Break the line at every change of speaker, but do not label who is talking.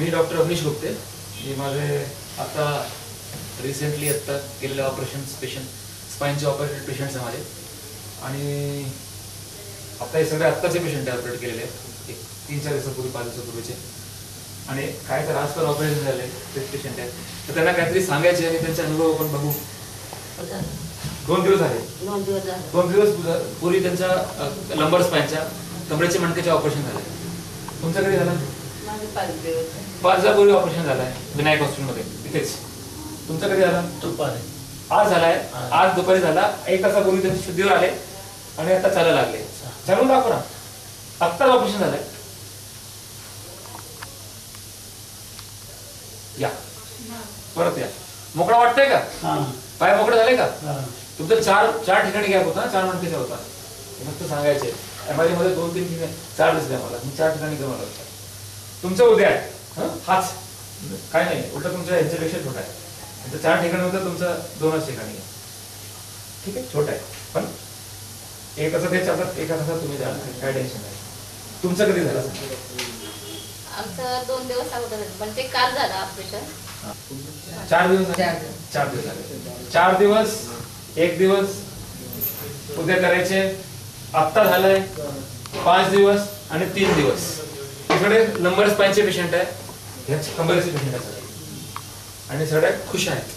मी doctor Avneesh Gupte. मी माझे आता recently केलेले ऑपरेशन्स पेशंट, स्पाइनचे ऑपरेटेड पेशंट्स आहे माझे. आणि आता हे सगळे आत्ताचे पेशंट ऑपरेट केलेले आहेत, एक 3-4 दिवसापूर्वी 5 दिवसापूर्वीचे. आणि काय तर आज पण ऑपरेशन झाले तेच पेशंट आहेत, तर त्यांना काहीतरी सांगायचे आणि त्यांचे अनुभव आपण बघू. 2 दिवस झाले. 2 दिवस पूर्वी त्यांच्या लंबर स्पाइनच्या कमरेचे मणक्याचे ऑपरेशन झाले. तुमचं कधी झालं? 5 दिवसापूर्वी ऑपरेशन झालंय विनायक हॉस्पिटलमध्ये इथेच. तुमचं कधी झालं?
दुपारी.
आज झालाय. आज दुपारी झाला. 1 तासापूर्वी त्यांचे शुद्धीवर आले आणि आता चालायला लागले. चालून दाखव ना. आत्ताच ऑपरेशन झालंय. या परत या. मोकळा वाटतंय का? पाय मोकळे झाले का? तुमचं 4 ठिकाणी गॅप होता ना, 4 मणक्याचा होता. फक्त सांगायचे एमआरआय मध्ये 2-3 ठिकाणी 4 दिसले मला. मी 4 ठिकाणी करून आलो. तुमचं उद्या आहे हाच काय नाही, उलट तुमच्या ह्याच्यापेक्षा छोटा आहे. तुमचं 4 ठिकाणी होतं, तुमचं 2च ठिकाणी आहे. ठीक आहे, छोटा आहे पण एक असं ते चालतात, एका तासात तुम्ही द्याल, काय टेन्शन नाही. तुमचं कधी झालं?
आमचं 2 दिवस अगोदर, पण ते काल झालं ऑपरेशन.
4 दिवस झाले. 4 दिवस, 1 दिवस उद्या करायचे. आत्ता झालंय 5 दिवस आणि 3 दिवस. इकडे नंबर स्पाइनचे पेशंट आहे, ह्याच कंबरेचे पेशंट आहे आणि सगळे खुश आहेत.